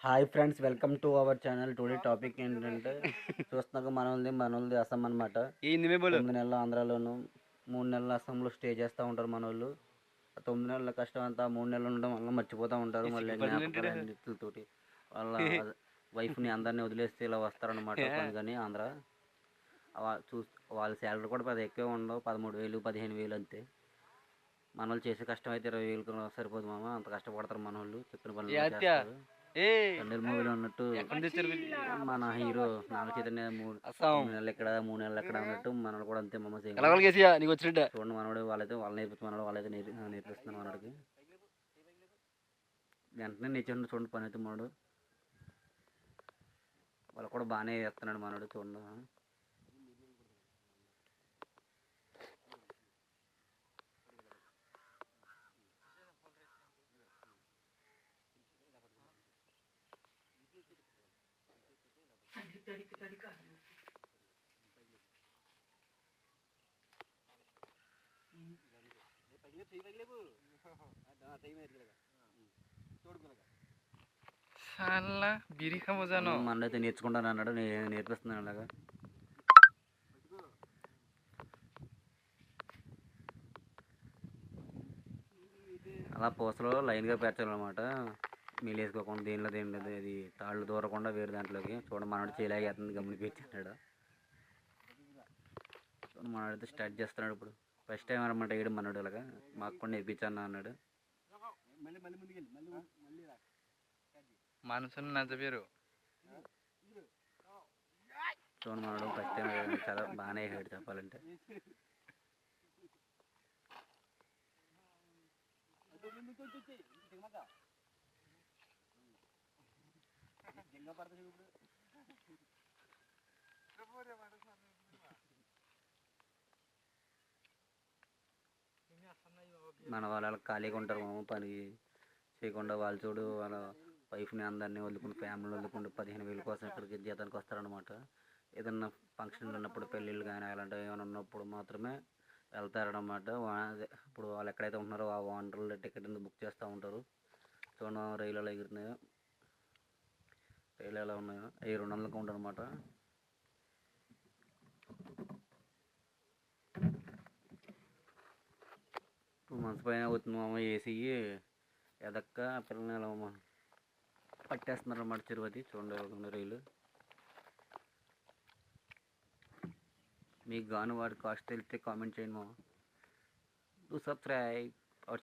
Hi friends, welcome to our channel. Today topic ఏంటంటే చూస్తున్నాక మనోళ్ళది అస్సాం అనమాట. ఏంది మే బోలు 9 నెలలు ఆంధ్రాలోను, 3 నెలలు అస్సాంలో స్టే చేస్తూ ఉంటారు మనోళ్ళు. ఆ 9 నెలల కష్టం అంతా 3 నెలలు ఉండడం వల్ల మర్చిపోతూ ఉంటారు. ఈ మళ్ళీ సిగ్గుపడుతుంది జ్ఞాపకాలు ఏంటాడు అన్నిటితోటి వాళ్ళ వైఫ్ని అందరినీ వదిలేస్తే ఇలా వస్తారనమాట పనికని ఆంధ్ర. చూ వాళ్ళ శాలరీ కూడా పెద్ద ఎక్కువ ఉండవు, 13,000 15,000 అంతే. మనోళ్ళు చేసే కష్టం అయితే 20,000 సరిపోదు మామ. అంత కష్టపడతారు మనోళ్ళు, చెప్పిన ఏ పనులు హత్య చేస్తారు. ఏ తండ్రి మూవీలో ఉన్నట్టు ఎక్కడ తెచ్చారు మన హీరో నాగ చైతన్య 9 అస్సాం నెలలు ఎక్కడ 3 నెలలు ఎక్కడ అన్నట్టు మనోడు కూడా అంతే మమ్మ సేమ్. ఎలాగోలు కేసియా నీకు వచ్చినట్ట చూడండి మనోడు వాళ్ళు నేర్పిస్తున్నారు, వాళ్ళైతే నేర్పిస్తున్నారు మనోడికి. వెంటనే నేర్చుకుంటూ చూడండి పని అయితే మనోడు వాళ్ళు కూడా బాగానే చేస్తున్నాడు మనోడు చూడండి. సాలా బిరి ఖమోజాను మనోడైతే నేర్చుకుంటాను అన్నాడు, నేర్పిస్తున్నాను అలాగా. అలా పూసలో లైన్గా పేర్చాలన్నమాట, మీలు వేసుకోకుండా దేనిలో అది తాళ్ళు దూరకుండా వేరే దాంట్లోకి. చూడండి మనోడు చేయలేకపోతుంది, గమనిపించాడు. మనోడైతే స్టార్ట్ చేస్తున్నాడు ఇప్పుడు. ఫస్ట్ టైం అనమాట వేయడం మనోడు ఇలాగా. మాకు కూడా నేర్పించాను అన్నాడు. మనసును నచ్చబేరు చూడండి మనోడు ఫస్ట్ టైం చాలా బాగానే వేసాడు చెప్పాలంటే. మన వాళ్ళు ఖాళీగా ఉంటారు మామ, పని చేయకుండా. వాళ్ళు చూడు వాళ్ళ వైఫ్ని అందరినీ వదులుకుని, ఫ్యామిలీని వదులుకుంటూ 15,000 కోసం ఇక్కడికి జీతానికి వస్తారనమాట. ఏదన్నా ఫంక్షన్లు ఉన్నప్పుడు, పెళ్ళిళ్ళు కానీ అలాంటివి ఏమైనా ఉన్నప్పుడు మాత్రమే వెళ్తారనమాట. ఇప్పుడు వాళ్ళు ఎక్కడైతే ఉంటున్నారో ఆ ఓనర్లు టికెట్ బుక్ చేస్తూ ఉంటారు. చూడండి రైలు ఎలా ఎగురుతున్నాయో, రైలు ఎలా ఉన్నాయో. అవి 200 కౌంట్ అనమాట. 2 months పైన అవుతుంది మామ ఏసీ ఎదక్క పిల్లల్ని ఎలా పట్టేస్తున్నారు అన్నమాట తిరుపతి. చూడండి రైలు. మీకు గాను వాడి కాస్ట్ తెలిస్తే కామెంట్ చేయండి మామ. Do subscribe.